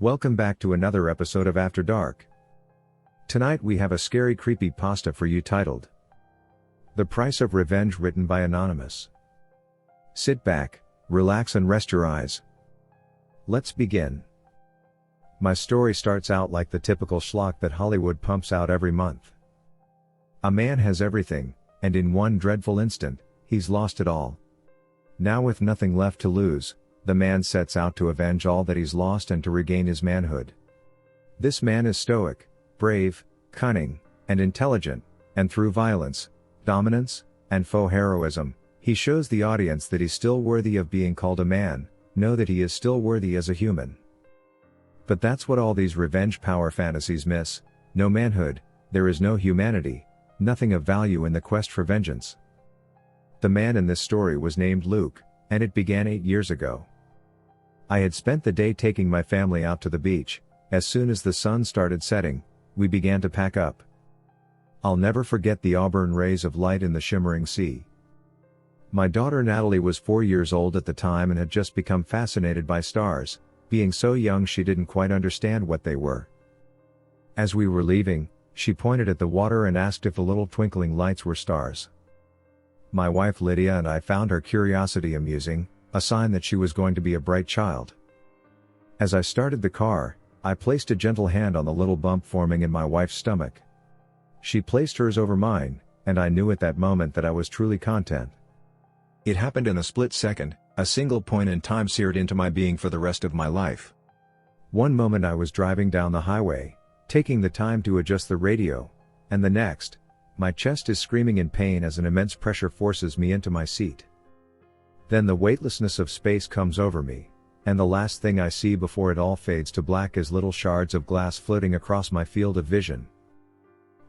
Welcome back to another episode of After Dark. Tonight we have a scary creepypasta for you titled The Price of Revenge, written by Anonymous. Sit back, relax and rest your eyes. Let's begin. My story starts out like the typical schlock that Hollywood pumps out every month. A man has everything, and in one dreadful instant, he's lost it all. Now with nothing left to lose, the man sets out to avenge all that he's lost and to regain his manhood. This man is stoic, brave, cunning, and intelligent, and through violence, dominance, and faux heroism, he shows the audience that he's still worthy of being called a man, know that he is still worthy as a human. But that's what all these revenge power fantasies miss: no manhood, there is no humanity, nothing of value in the quest for vengeance. The man in this story was named Luke, and it began 8 years ago. I had spent the day taking my family out to the beach. As soon as the sun started setting, we began to pack up. I'll never forget the auburn rays of light in the shimmering sea. My daughter Natalie was 4 years old at the time and had just become fascinated by stars. Being so young, she didn't quite understand what they were. As we were leaving, she pointed at the water and asked if the little twinkling lights were stars. My wife Lydia and I found her curiosity amusing, a sign that she was going to be a bright child. As I started the car, I placed a gentle hand on the little bump forming in my wife's stomach. She placed hers over mine, and I knew at that moment that I was truly content. It happened in a split second, a single point in time seared into my being for the rest of my life. One moment I was driving down the highway, taking the time to adjust the radio, and the next, my chest is screaming in pain as an immense pressure forces me into my seat. Then the weightlessness of space comes over me, and the last thing I see before it all fades to black is little shards of glass floating across my field of vision.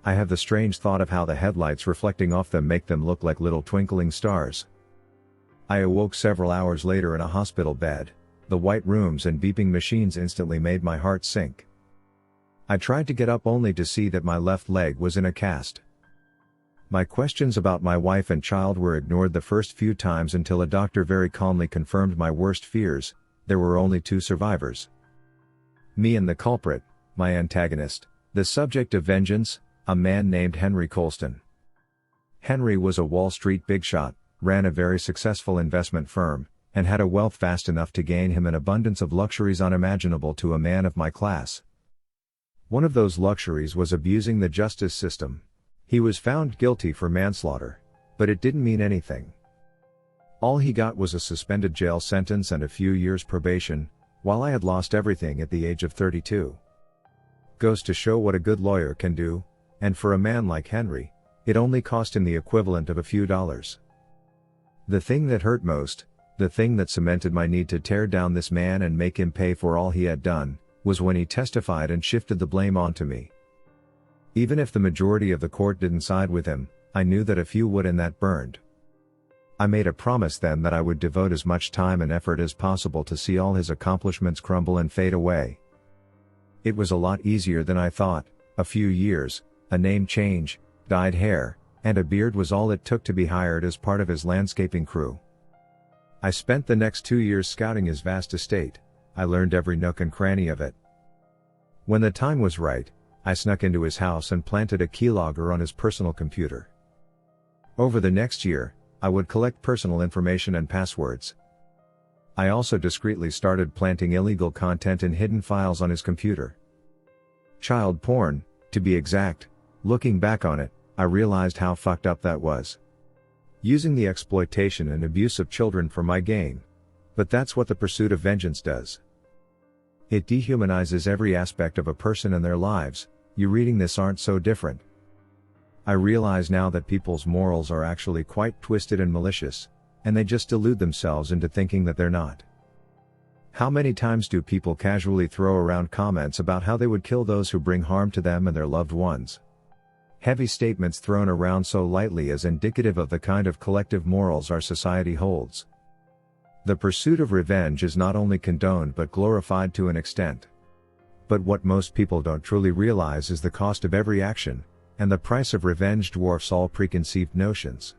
I have the strange thought of how the headlights reflecting off them make them look like little twinkling stars. I awoke several hours later in a hospital bed. The white rooms and beeping machines instantly made my heart sink. I tried to get up only to see that my left leg was in a cast. My questions about my wife and child were ignored the first few times until a doctor very calmly confirmed my worst fears: there were only 2 survivors. Me and the culprit, my antagonist, the subject of vengeance, a man named Henry Colston. Henry was a Wall Street big shot, ran a very successful investment firm, and had a wealth vast enough to gain him an abundance of luxuries unimaginable to a man of my class. One of those luxuries was abusing the justice system. He was found guilty for manslaughter, but it didn't mean anything. All he got was a suspended jail sentence and a few years probation, while I had lost everything at the age of 32. Goes to show what a good lawyer can do, and for a man like Henry, it only cost him the equivalent of a few dollars. The thing that hurt most, the thing that cemented my need to tear down this man and make him pay for all he had done, was when he testified and shifted the blame onto me. Even if the majority of the court didn't side with him, I knew that a few would, and that burned. I made a promise then that I would devote as much time and effort as possible to see all his accomplishments crumble and fade away. It was a lot easier than I thought. A few years, a name change, dyed hair, and a beard was all it took to be hired as part of his landscaping crew. I spent the next 2 years scouting his vast estate. I learned every nook and cranny of it. When the time was right, I snuck into his house and planted a keylogger on his personal computer. Over the next year, I would collect personal information and passwords. I also discreetly started planting illegal content in hidden files on his computer. Child porn, to be exact. Looking back on it, I realized how fucked up that was. Using the exploitation and abuse of children for my gain. But that's what the pursuit of vengeance does. It dehumanizes every aspect of a person and their lives. You reading this aren't so different. I realize now that people's morals are actually quite twisted and malicious, and they just delude themselves into thinking that they're not. How many times do people casually throw around comments about how they would kill those who bring harm to them and their loved ones? Heavy statements thrown around so lightly as indicative of the kind of collective morals our society holds. The pursuit of revenge is not only condoned but glorified to an extent. But what most people don't truly realize is the cost of every action, and the price of revenge dwarfs all preconceived notions.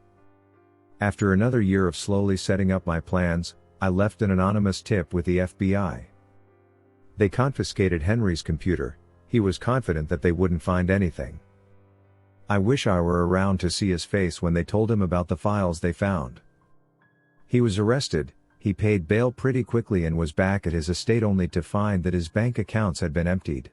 After another year of slowly setting up my plans, I left an anonymous tip with the FBI. They confiscated Henry's computer. He was confident that they wouldn't find anything. I wish I were around to see his face when they told him about the files they found. He was arrested, he paid bail pretty quickly and was back at his estate only to find that his bank accounts had been emptied.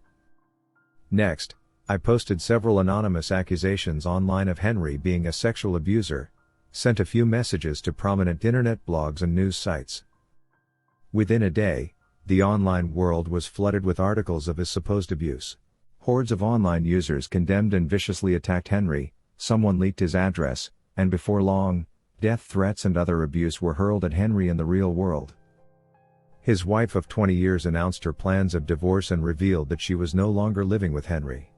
Next, I posted several anonymous accusations online of Henry being a sexual abuser, sent a few messages to prominent internet blogs and news sites. Within a day, the online world was flooded with articles of his supposed abuse. Hordes of online users condemned and viciously attacked Henry, someone leaked his address, and before long, death threats and other abuse were hurled at Henry in the real world. His wife of 20 years announced her plans of divorce and revealed that she was no longer living with Henry.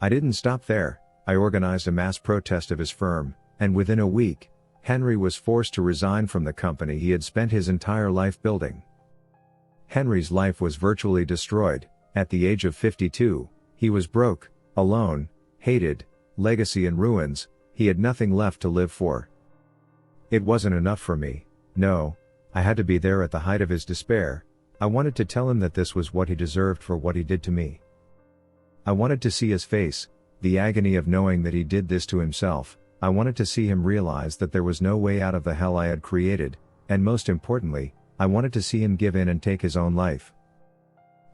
I didn't stop there. I organized a mass protest of his firm, and within a week, Henry was forced to resign from the company he had spent his entire life building. Henry's life was virtually destroyed. At the age of 52, he was broke, alone, hated, legacy in ruins. He had nothing left to live for. It wasn't enough for me. No, I had to be there at the height of his despair. I wanted to tell him that this was what he deserved for what he did to me. I wanted to see his face, the agony of knowing that he did this to himself. I wanted to see him realize that there was no way out of the hell I had created, and most importantly, I wanted to see him give in and take his own life.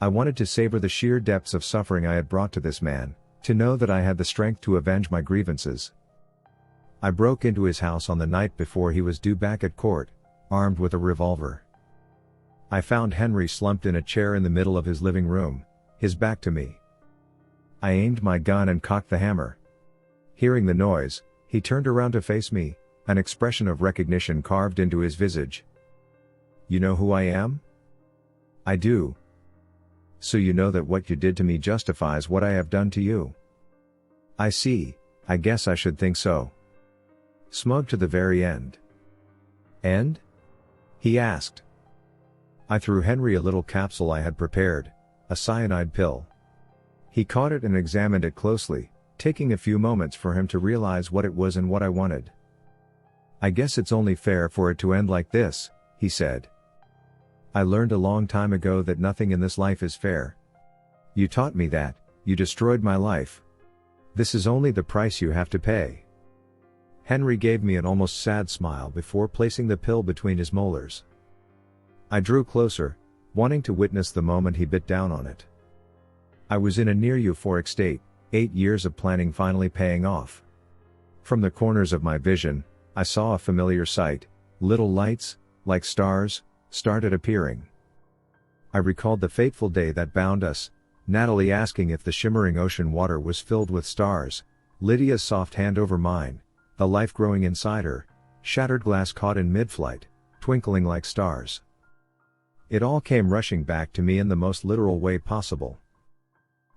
I wanted to savor the sheer depths of suffering I had brought to this man, to know that I had the strength to avenge my grievances. I broke into his house on the night before he was due back at court, armed with a revolver. I found Henry slumped in a chair in the middle of his living room, his back to me. I aimed my gun and cocked the hammer. Hearing the noise, he turned around to face me, an expression of recognition carved into his visage. "You know who I am?" "I do." "So you know that what you did to me justifies what I have done to you?" "I see, I guess I should think so." "Smug to the very end." "End?" he asked. I threw Henry a little capsule I had prepared, a cyanide pill. He caught it and examined it closely, taking a few moments for him to realize what it was and what I wanted. "I guess it's only fair for it to end like this," he said. "I learned a long time ago that nothing in this life is fair. You taught me that, you destroyed my life. This is only the price you have to pay." Henry gave me an almost sad smile before placing the pill between his molars. I drew closer, wanting to witness the moment he bit down on it. I was in a near euphoric state, 8 years of planning finally paying off. From the corners of my vision, I saw a familiar sight. Little lights, like stars, started appearing. I recalled the fateful day that bound us, Natalie asking if the shimmering ocean water was filled with stars, Lydia's soft hand over mine, the life growing inside her, shattered glass caught in mid-flight, twinkling like stars. It all came rushing back to me in the most literal way possible.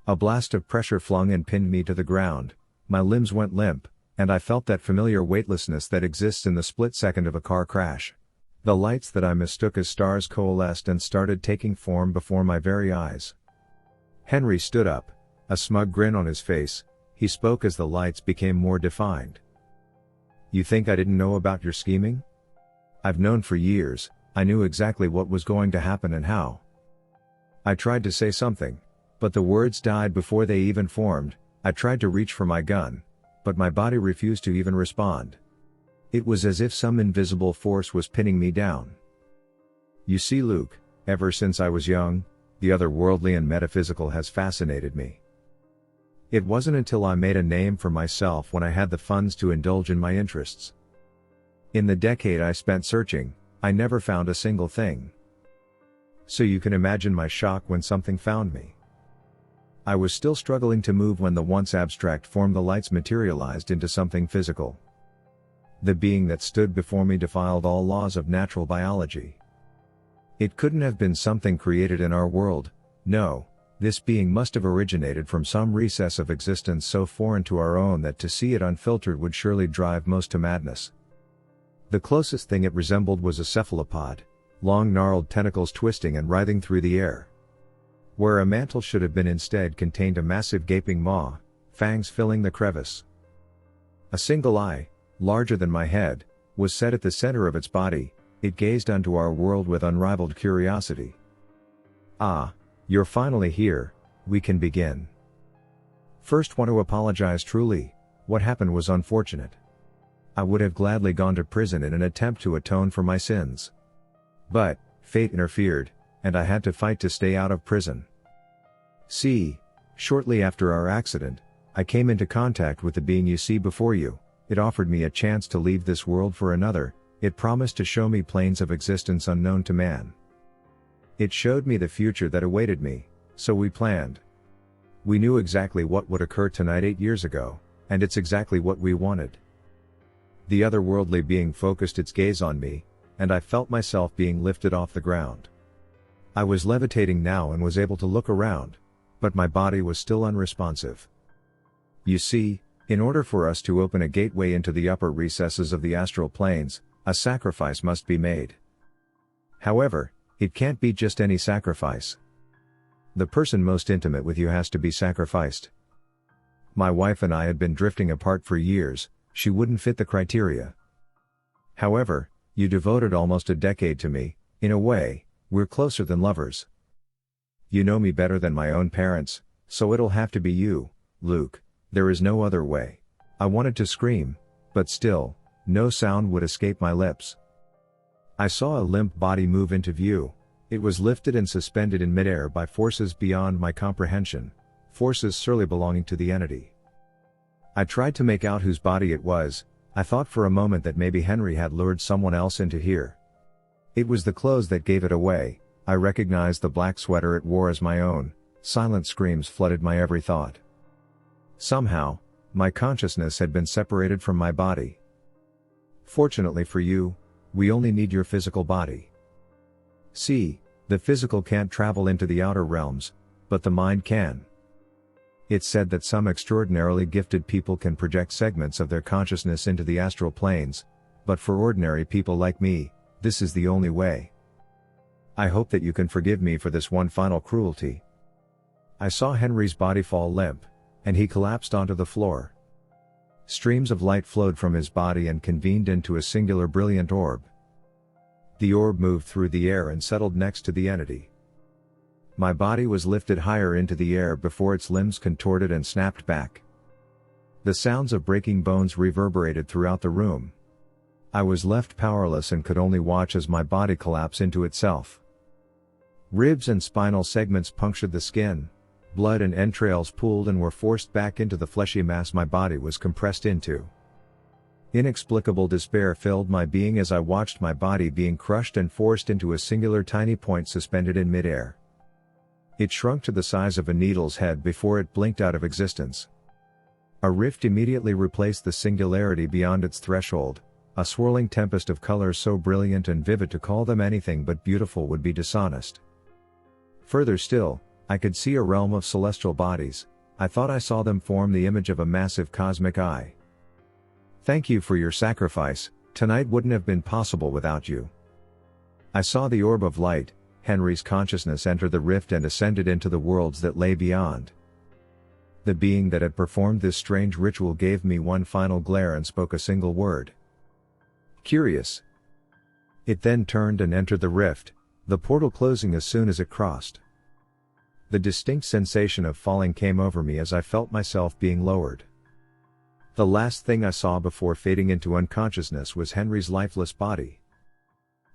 A blast of pressure flung and pinned me to the ground, my limbs went limp, and I felt that familiar weightlessness that exists in the split second of a car crash. The lights that I mistook as stars coalesced and started taking form before my very eyes. Henry stood up, a smug grin on his face. He spoke as the lights became more defined. "You think I didn't know about your scheming? I've known for years. I knew exactly what was going to happen and how." I tried to say something, but the words died before they even formed. I tried to reach for my gun, but my body refused to even respond. It was as if some invisible force was pinning me down. "You see, Luke, ever since I was young, the otherworldly and metaphysical has fascinated me. It wasn't until I made a name for myself when I had the funds to indulge in my interests. In the decade I spent searching, I never found a single thing. So you can imagine my shock when something found me. I was still struggling to move when the once abstract form the lights materialized into something physical. The being that stood before me defied all laws of natural biology. It couldn't have been something created in our world. No, this being must have originated from some recess of existence so foreign to our own that to see it unfiltered would surely drive most to madness. The closest thing it resembled was a cephalopod, long gnarled tentacles twisting and writhing through the air. Where a mantle should have been instead contained a massive gaping maw, fangs filling the crevice. A single eye, larger than my head, was set at the center of its body. It gazed unto our world with unrivaled curiosity. "Ah, You're finally here, we can begin. First, want to apologize truly, what happened was unfortunate. I would have gladly gone to prison in an attempt to atone for my sins. But, fate interfered, and I had to fight to stay out of prison. See, shortly after our accident, I came into contact with the being you see before you. It offered me a chance to leave this world for another. It promised to show me planes of existence unknown to man. It showed me the future that awaited me, so we planned. We knew exactly what would occur tonight 8 years ago, and it's exactly what we wanted. The otherworldly being focused its gaze on me, and I felt myself being lifted off the ground. I was levitating now and was able to look around, but my body was still unresponsive. You see, in order for us to open a gateway into the upper recesses of the astral planes, a sacrifice must be made. However, it can't be just any sacrifice. The person most intimate with you has to be sacrificed. My wife and I had been drifting apart for years, she wouldn't fit the criteria. However, you devoted almost a decade to me, in a way, we're closer than lovers. You know me better than my own parents, so it'll have to be you, Luke, there is no other way. I wanted to scream, but still, no sound would escape my lips. I saw a limp body move into view. It was lifted and suspended in midair by forces beyond my comprehension, forces surely belonging to the entity. I tried to make out whose body it was. I thought for a moment that maybe Henry had lured someone else into here. It was the clothes that gave it away. I recognized the black sweater it wore as my own. Silent screams flooded my every thought. Somehow, my consciousness had been separated from my body. Fortunately for you, we only need your physical body. See, the physical can't travel into the outer realms, but the mind can. It's said that some extraordinarily gifted people can project segments of their consciousness into the astral planes, but for ordinary people like me, this is the only way. I hope that you can forgive me for this one final cruelty. I saw Henry's body fall limp, and he collapsed onto the floor. Streams of light flowed from his body and convened into a singular brilliant orb. The orb moved through the air and settled next to the entity. My body was lifted higher into the air before its limbs contorted and snapped back. The sounds of breaking bones reverberated throughout the room. I was left powerless and could only watch as my body collapsed into itself. Ribs and spinal segments punctured the skin, blood and entrails pooled and were forced back into the fleshy mass my body was compressed into. Inexplicable despair filled my being as I watched my body being crushed and forced into a singular tiny point suspended in midair. It shrunk to the size of a needle's head before it blinked out of existence. A rift immediately replaced the singularity beyond its threshold, a swirling tempest of colors so brilliant and vivid to call them anything but beautiful would be dishonest. Further still, I could see a realm of celestial bodies. I thought I saw them form the image of a massive cosmic eye. Thank you for your sacrifice, tonight wouldn't have been possible without you. I saw the orb of light, Henry's consciousness enter the rift and ascended into the worlds that lay beyond. The being that had performed this strange ritual gave me one final glare and spoke a single word. Curious. It then turned and entered the rift, the portal closing as soon as it crossed. The distinct sensation of falling came over me as I felt myself being lowered. The last thing I saw before fading into unconsciousness was Henry's lifeless body.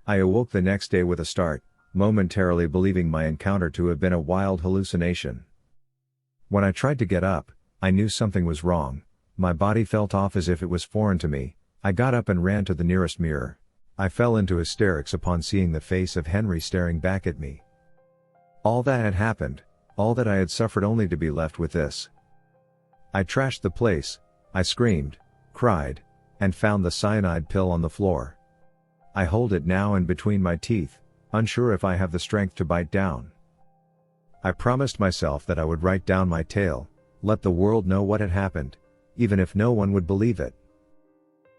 I awoke the next day with a start, momentarily believing my encounter to have been a wild hallucination. When I tried to get up, I knew something was wrong. My body felt off as if it was foreign to me. I got up and ran to the nearest mirror. I fell into hysterics upon seeing the face of Henry staring back at me. All that had happened, all that I had suffered only to be left with this. I trashed the place. I screamed, cried, and found the cyanide pill on the floor. I hold it now in between my teeth, unsure if I have the strength to bite down. I promised myself that I would write down my tale, let the world know what had happened, even if no one would believe it.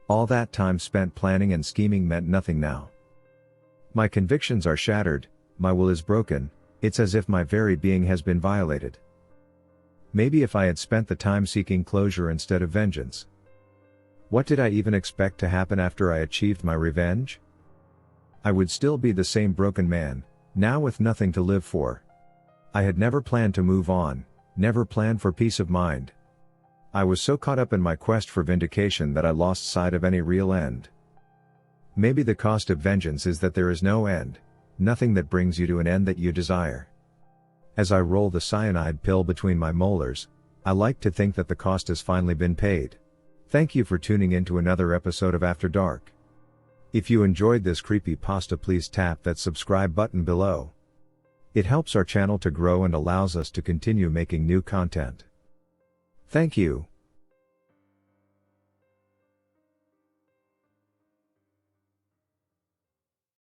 All that time spent planning and scheming meant nothing now. My convictions are shattered, my will is broken, it's as if my very being has been violated. Maybe if I had spent the time seeking closure instead of vengeance. What did I even expect to happen after I achieved my revenge? I would still be the same broken man, now with nothing to live for. I had never planned to move on, never planned for peace of mind. I was so caught up in my quest for vindication that I lost sight of any real end. Maybe the cost of vengeance is that there is no end, nothing that brings you to an end that you desire. As I roll the cyanide pill between my molars, I like to think that the cost has finally been paid. Thank you for tuning in to another episode of After Dark. If you enjoyed this creepypasta, please tap that subscribe button below. It helps our channel to grow and allows us to continue making new content. Thank you.